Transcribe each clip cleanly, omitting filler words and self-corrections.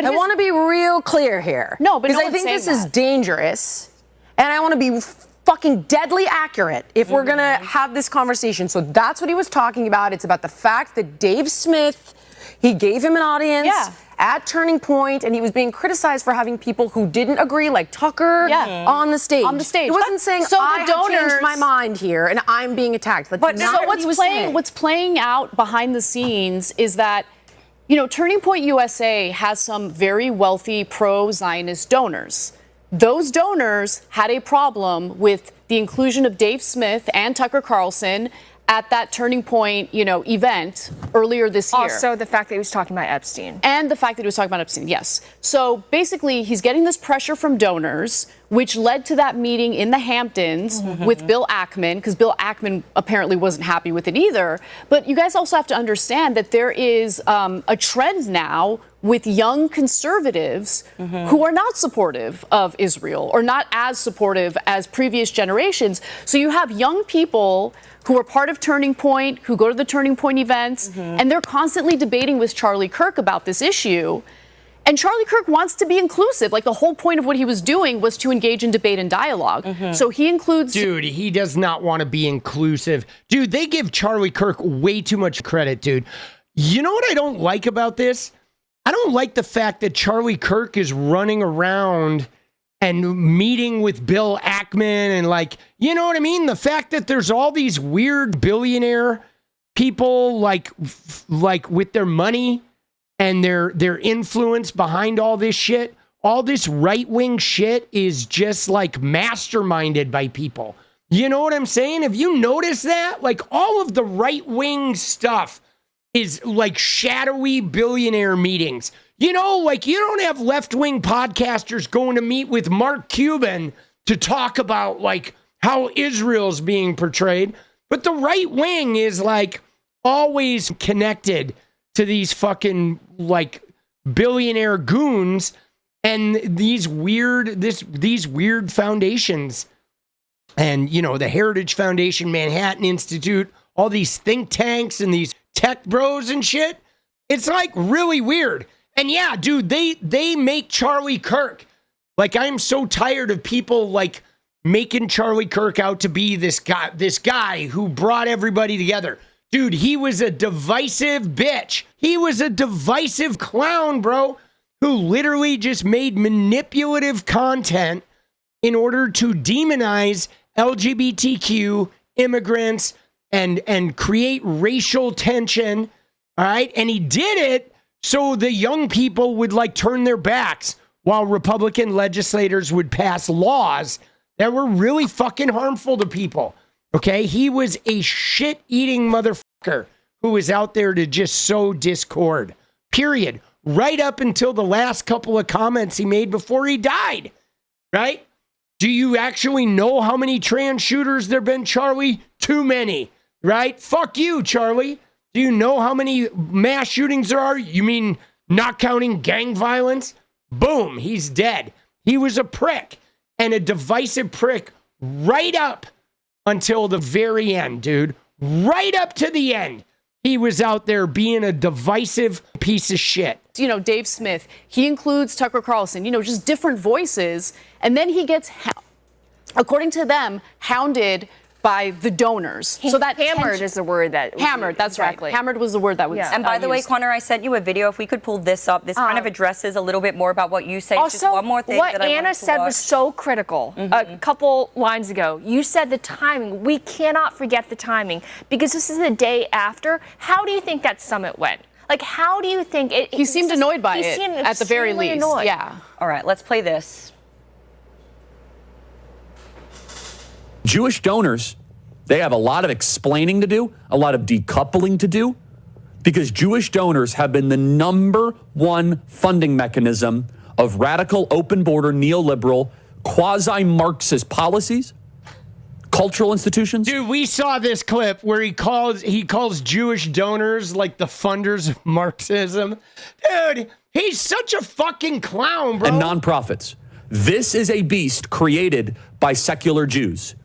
But I want to be real clear here. No, but because I think this is dangerous, and I want to be fucking deadly accurate if we're gonna have this conversation. So that's what he was talking about. It's about the fact that Dave Smith, he gave him an audience at Turning Point, and he was being criticized for having people who didn't agree, like Tucker, on the stage. On the stage. He wasn't saying, so I have changed my mind here, and I'm being attacked. That's not what he was saying. What's playing out behind the scenes is that, you know, Turning Point USA has some very wealthy pro-Zionist donors. Those donors had a problem with the inclusion of Dave Smith and Tucker Carlson at that Turning Point, you know, event earlier this year. Also, the fact that he was talking about Epstein. And the fact that he was talking about Epstein, yes. So basically, he's getting this pressure from donors, which led to that meeting in the Hamptons with Bill Ackman, because Bill Ackman apparently wasn't happy with it either. But you guys also have to understand that there is a trend now with young conservatives who are not supportive of Israel or not as supportive as previous generations. So you have young people who are part of Turning Point, who go to the Turning Point events, and they're constantly debating with Charlie Kirk about this issue. And Charlie Kirk wants to be inclusive. Like, the whole point of what he was doing was to engage in debate and dialogue. So he includes... Dude, he does not want to be inclusive. Dude, they give Charlie Kirk way too much credit, dude. You know what I don't like about this? I don't like the fact that Charlie Kirk is running around and meeting with Bill Ackman and, like, you know what I mean? The fact that there's all these weird billionaire people, like with their money and their influence behind all this shit. All this right-wing shit is just, like, masterminded by people. You know what I'm saying? Have you noticed that? Like, all of the right-wing stuff is like shadowy billionaire meetings. You know, like, you don't have left-wing podcasters going to meet with Mark Cuban to talk about, like, how Israel's being portrayed. But the right wing is, like, always connected to these fucking, like, billionaire goons and these weird foundations. And, you know, the Heritage Foundation, Manhattan Institute, all these think tanks and these tech bros and shit. It's, like, really weird. And yeah, dude, they make Charlie Kirk. Like, I'm so tired of people, like, making Charlie Kirk out to be this guy who brought everybody together. Dude, he was a divisive bitch. He was a divisive clown, bro, who literally just made manipulative content in order to demonize LGBTQ immigrants and create racial tension. All right. And he did it so the young people would, like, turn their backs while Republican legislators would pass laws that were really fucking harmful to people. Okay. He was a shit-eating motherfucker who was out there to just sow discord, period. Right up until the last couple of comments he made before he died. Right. Do you actually know how many trans shooters there have been, Charlie? Too many. Right. Fuck you, Charlie. Do you know how many mass shootings there are? You mean not counting gang violence? Boom, he's dead. He was a prick and a divisive prick right up until the very end, dude. Right up to the end. He was out there being a divisive piece of shit. You know, Dave Smith, he includes Tucker Carlson, you know, just different voices. And then he gets, according to them, hounded by the donors. So that hammered is the word that... Hammered, that's exactly right. Hammered was the word that was And by the way, Connor, I sent you a video. If we could pull this up, this kind of addresses a little bit more about what you say. Also, just one more thing what that I Ana said was so critical a couple lines ago. You said the timing. We cannot forget the timing because this is the day after. How do you think that summit went? Like, how do you think it... He seemed annoyed by it, at the very least. Annoyed. Yeah. All right, let's play this. Jewish donors, they have a lot of explaining to do, a lot of decoupling to do, because Jewish donors have been the #1 funding mechanism of radical, open border, neoliberal, quasi-Marxist policies, cultural institutions. Dude, we saw this clip where he calls Jewish donors like the funders of Marxism. Dude, he's such a fucking clown, bro. And nonprofits. This is a beast created by secular Jews.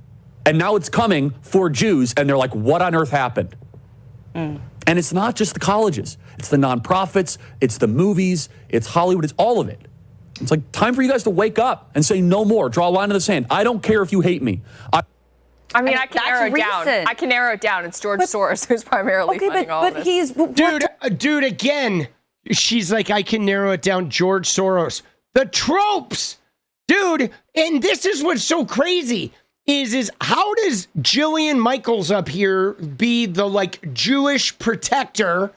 And now it's coming for Jews, and they're like, what on earth happened? And it's not just the colleges. It's the nonprofits, it's the movies, it's Hollywood, it's all of it. It's like time for you guys to wake up and say no more. Draw a line in the sand. I don't care if you hate me. I mean, I can that's narrow it down. recent. I can narrow it down. It's George Soros who's primarily funding all of this. Dude, again, she's like, I can narrow it down. George Soros. The tropes, dude. And this is what's so crazy is how does Jillian Michaels up here be the like Jewish protector?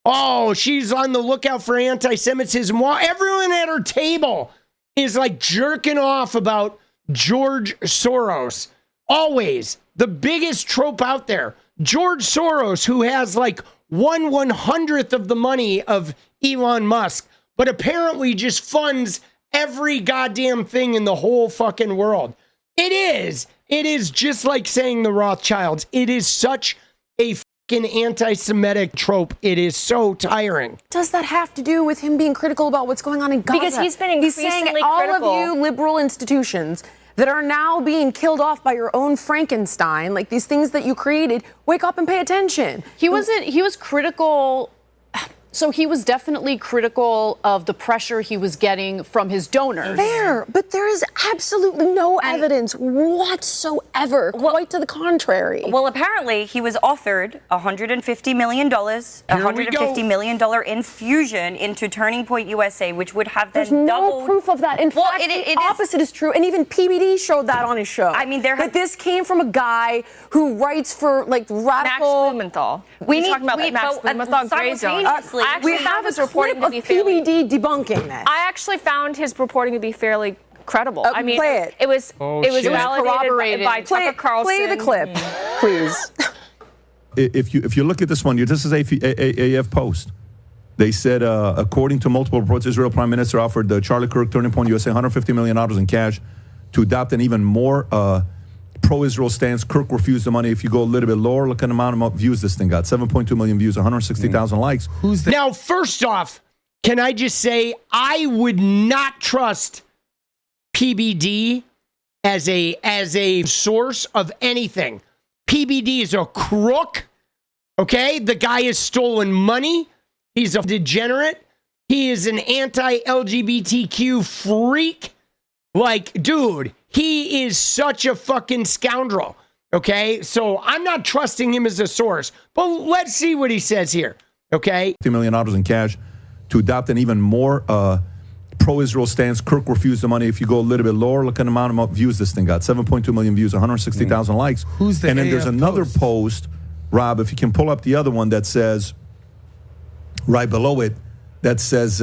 Oh, she's on the lookout for anti-Semitism. While everyone at her table is like jerking off about George Soros. Always the biggest trope out there. George Soros, who has like 1/100th of the money of Elon Musk, but apparently just funds every goddamn thing in the whole fucking world. It is just like saying the Rothschilds. It is such a fucking anti-Semitic trope. It is so tiring. Does that have to do with him being critical about what's going on in Gaza? Because he's been increasingly saying all critical. of you liberal institutions that are now being killed off by your own Frankenstein, like these things that you created, wake up and pay attention. He was critical. So he was definitely critical of the pressure he was getting from his donors. Fair, but there is absolutely no evidence whatsoever, quite to the contrary. Well, apparently he was offered $150 million, $150 million infusion into Turning Point USA, which would have then There's no doubled. proof of that. In Well, fact, it the opposite is true, and even PBD showed that on his show. I mean, that this came from a guy who writes for like Max radical. Blumenthal. We We're need- talking about we- Max but, Blumenthal Gray Zone. simultaneously, I actually We found have his a reporting clip to of be fairly. PBD debunking that. I actually found his reporting to be fairly credible. I mean, play it. it was shit. validated Corroborated. by Tucker Carlson. Play the clip, please. If you look at this one, this is AF Post. They said, according to multiple reports, Israel Prime Minister offered Charlie Kirk, Turning Point USA, $150 million in cash to adopt an even more pro-Israel stance. Kirk refused the money. If you go a little bit lower, look at the amount of views this thing got. 7.2 million views, 160,000 likes. Who's that? Now, first off, can I just say I would not trust PBD as a source of anything. PBD is a crook. Okay? The guy has stolen money. He's a degenerate. He is an anti-LGBTQ freak. Like, dude, he is such a fucking scoundrel. Okay? So I'm not trusting him as a source. But let's see what he says here. Okay? $50 million in cash to adopt an even more pro-Israel stance. Kirk refused the money. If you go a little bit lower, look at the amount of views this thing got. 7.2 million views, 160,000 likes. Who's the And then there's AF another Post? post, Rob, if you can pull up the other one that says, right below it, that says,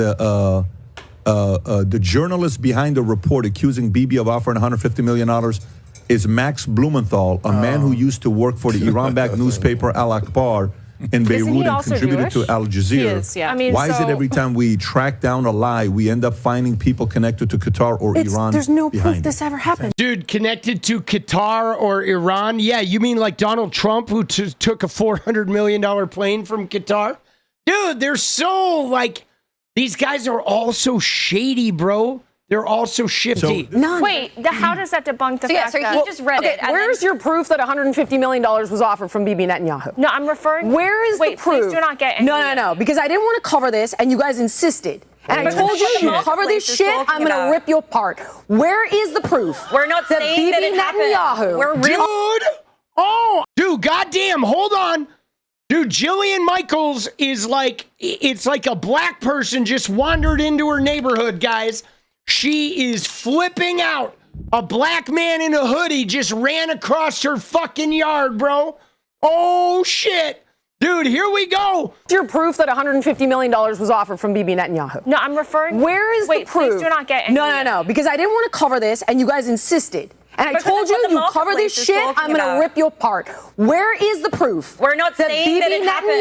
the journalist behind the report accusing Bibi of offering $150 million is Max Blumenthal, a man who used to work for the Iran-backed newspaper Al-Akhbar in Beirut and also contributed Jewish? to Al Jazeera. He is, yeah. I mean, Why is it so- every time we track down a lie, we end up finding people connected to Qatar or Iran? There's no behind proof this it? ever happened. Dude, connected to Qatar or Iran? Yeah, you mean like Donald Trump who took a $400 million plane from Qatar? Dude, they're so like, these guys are all so shady, bro. They're all so shifty. None. Wait, how does that debunk the fact So that? he just read it. and Where's then- your proof that $150 million was offered from Bibi Netanyahu? No, I'm referring. Where is Wait, the proof? please do not get angry. No, because I didn't want to cover this, and you guys insisted. And I But told you, shit. you cover this Place is shit, talking I'm going to about. rip you apart. Where is the proof? We're not that saying that Bibi it happened. Netanyahu. We're really. Dude, goddamn, hold on. Dude, Jillian Michaels is like, it's like a black person just wandered into her neighborhood, guys. She is flipping out. A black man in a hoodie just ran across her fucking yard, bro. Oh, shit. Dude, here we go. Where's your proof that $150 million was offered from Bibi Netanyahu? No, I'm referring. Where is Wait, the proof? please do not get angry. No, because I didn't want to cover this, and you guys insisted. And I Because told that's you, what the you cover this marketplace is shit, talking I'm going to about. rip you apart. Where is the proof? We're not that saying that Bibi it happened.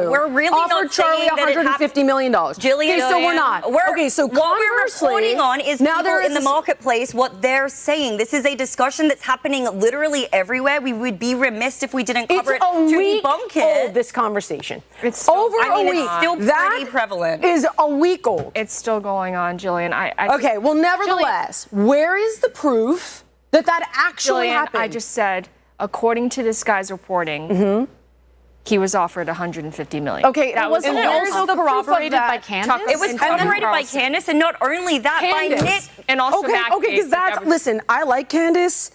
Netanyahu We're really not offered Charlie saying that it $150 million. Jillian, okay, so we're not. We're, so what we're conversely, reporting on is now people there is in the this- marketplace, what they're saying. This is a discussion that's happening literally everywhere. We would be remiss if we didn't cover It's it a to week debunk it. old, this conversation. It's still- over I mean, a it's week. still That pretty prevalent. is a week old. It's still going on, Jillian. Okay, well, nevertheless, where is the proof that actually Jillian, happened? I just said, according to this guy's reporting, He was offered $150 million. Okay, That wasn't it also corroborated by Candace? It was corroborated by Candace, and not only that, by Nick. And also because that's, listen, I like Candace.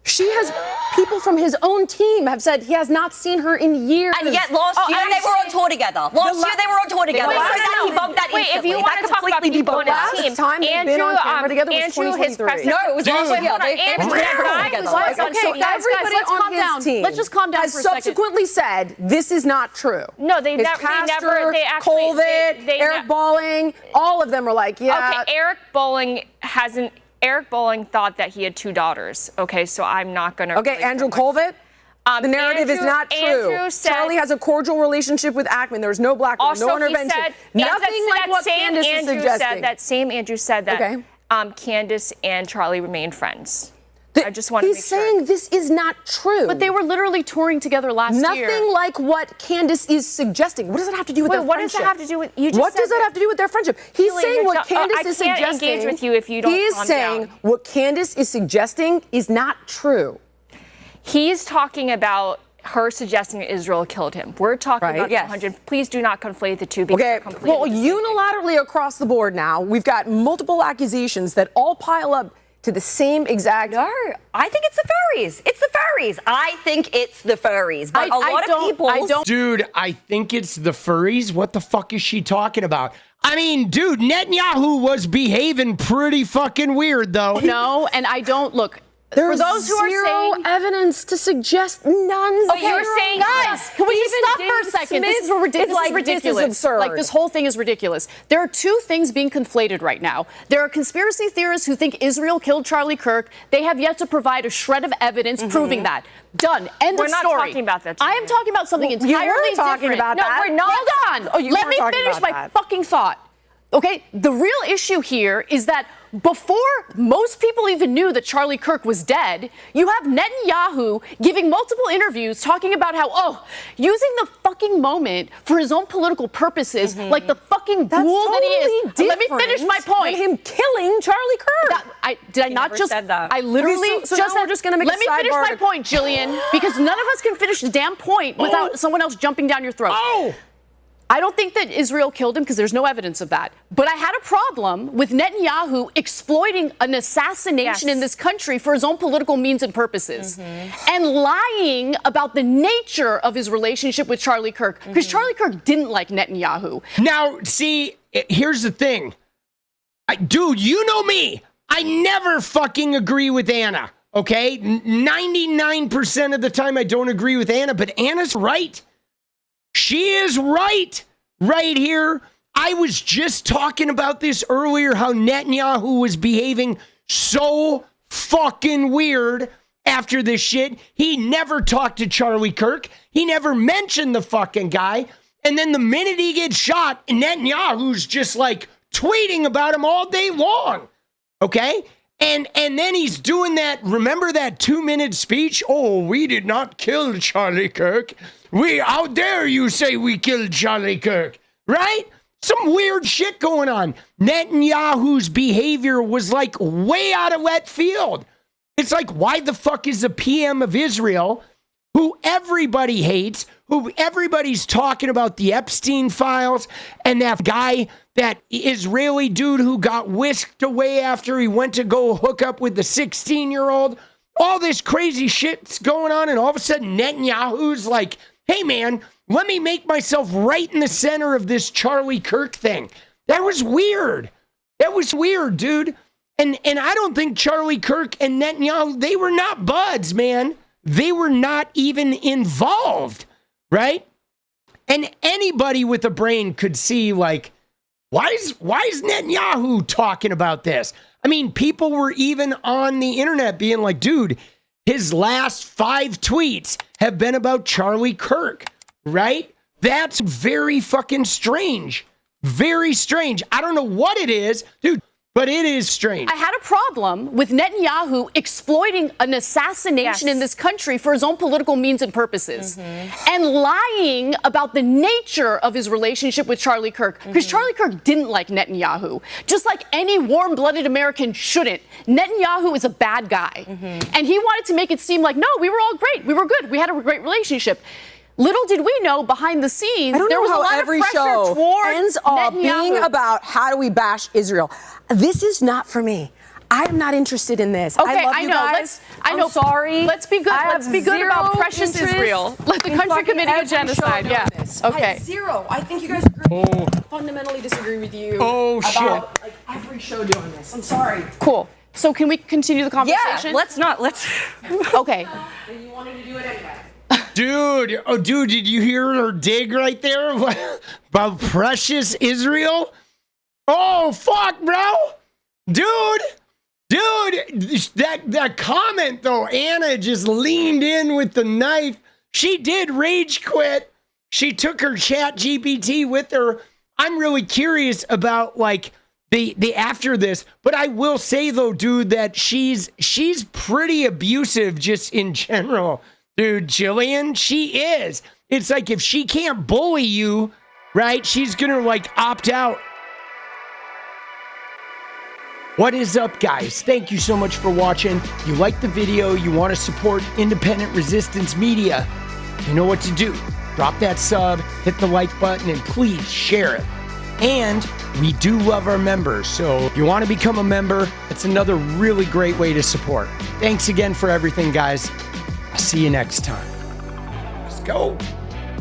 She has people from his own team have said he has not seen her in years. And yet last year they were on tour together. Last year they were on tour together. Wait, He bumped that if you instantly. want to talk about people on his team, time they've been on camera together was Andrew, his 2023. press No, it was last year. Everybody let's on calm his down. team Let's just calm down has for a second. subsequently said this is not true. No, they His never. pastor, They actually. Colvin, Eric Bolling, all of them were like, yeah. Okay, Eric Bolling hasn't. Eric Bolling thought that he had 2 daughters. Okay, so I'm not going to. Okay, Andrew Colvin. The narrative is not true. Andrew said, Charlie has a cordial relationship with Ackman. There's no black woman, no intervention. Nothing like what Candace is suggesting. That same Andrew said that Candace and Charlie remained friends. I just want to make sure. He's saying this is not true. But they were literally touring together last year. Nothing like what Candace is suggesting. What does it have to do with their what friendship? does that have to do with you? What does that have to do with their friendship? He's saying what Candace is suggesting. I can't engage with you if you don't He's calm saying down. what Candace is suggesting is not true. He's talking about her suggesting that Israel killed him. We're talking about the 100. Please do not conflate the two. Okay, well, unilaterally across the board now, we've got multiple accusations that all pile up to the same exact. No, I think it's the furries. It's the furries. I think it's the furries. But a lot of people. Dude, I think it's the furries. What the fuck is she talking about? I mean, dude, Netanyahu was behaving pretty fucking weird, though. No, and I don't look. There's for those who are zero saying evidence to suggest none. Oh, you're saying, guys, can we just stop for a second? This is ridiculous. This is absurd. Like, this whole thing is ridiculous. There are two things being conflated right now. There are conspiracy theorists who think Israel killed Charlie Kirk. They have yet to provide a shred of evidence proving that. Done. End of story. We're not talking about that. I am talking about something entirely you were talking different. about that. No, we're not. Hold on. Oh, you Let were me talking finish about my that. fucking thought. Okay, the real issue here is that before most people even knew that Charlie Kirk was dead, you have Netanyahu giving multiple interviews talking about how, using the fucking moment for his own political purposes, like the fucking ghoul that he is. Let me finish my point. Him killing Charlie Kirk. Did I not just said that. I literally So now we're just gonna make let a me finish sidebar my point, Jillian, because none of us can finish the damn point without someone else jumping down your throat. I don't think that Israel killed him because there's no evidence of that. But I had a problem with Netanyahu exploiting an assassination in this country for his own political means and purposes and lying about the nature of his relationship with Charlie Kirk because Charlie Kirk didn't like Netanyahu. Now, see, here's the thing. Dude, you know me. I never fucking agree with Ana, okay? 99% of the time I don't agree with Ana, but Ana's right. She is right here. I was just talking about this earlier, how Netanyahu was behaving so fucking weird after this shit. He never talked to Charlie Kirk. He never mentioned the fucking guy. And then the minute he gets shot, Netanyahu's just like tweeting about him all day long. Okay? And then he's doing that, remember that 2-minute speech? Oh, we did not kill Charlie Kirk. How dare you say we killed Charlie Kirk, right? Some weird shit going on. Netanyahu's behavior was like way out of left field. It's like, why the fuck is the PM of Israel, who everybody hates, who everybody's talking about the Epstein files, and that guy, that Israeli dude who got whisked away after he went to go hook up with the 16-year-old, all this crazy shit's going on, and all of a sudden Netanyahu's like, hey man, let me make myself right in the center of this Charlie Kirk thing. That was weird. That was weird, dude. And I don't think Charlie Kirk and Netanyahu, they were not buds, man. They were not even involved, right? And anybody with a brain could see, like, why is Netanyahu talking about this? I mean, people were even on the internet being like, dude, his last 5 tweets have been about Charlie Kirk, right? That's very fucking strange. Very strange. I don't know what it is, dude, but it is strange. I had a problem with Netanyahu exploiting an assassination in this country for his own political means and purposes and lying about the nature of his relationship with Charlie Kirk because Charlie Kirk didn't like Netanyahu, just like any warm-blooded American shouldn't. Netanyahu is a bad guy, and he wanted to make it seem like, no, we were all great. We were good. We had a great relationship. Little did we know behind the scenes, I don't there know was a how lot every of pressure show toward ends up being Netanyahu. about how do we bash Israel. This is not for me. I am not interested in this. Okay, I love I you know. guys. I'm sorry. Let's be good. I Let's have be good about zero precious interest Israel. Let the in country fucking committing a every genocide. show Yeah. doing this. Okay. Zero. I think you guys are great. I fundamentally disagree with you about like every show doing this. I'm sorry. Cool. So can we continue the Yeah, conversation? let's. Okay. You wanted to do it anyway. Dude, did you hear her dig right there about precious Israel? Oh, fuck, bro. Dude, that comment though, Anna just leaned in with the knife. She did rage quit. She took her chat GPT with her. I'm really curious about like the after this, but I will say though, dude, that she's pretty abusive just in general. Dude, Jillian, she is. It's like if she can't bully you, right, she's gonna like opt out. What is up, guys? Thank you so much for watching. You like the video, you want to support independent resistance media, you know what to do. Drop that sub, hit the like button, and please share it. And we do love our members, so if you want to become a member, it's another really great way to support. Thanks again for everything, guys. I'll see you next time. Let's go.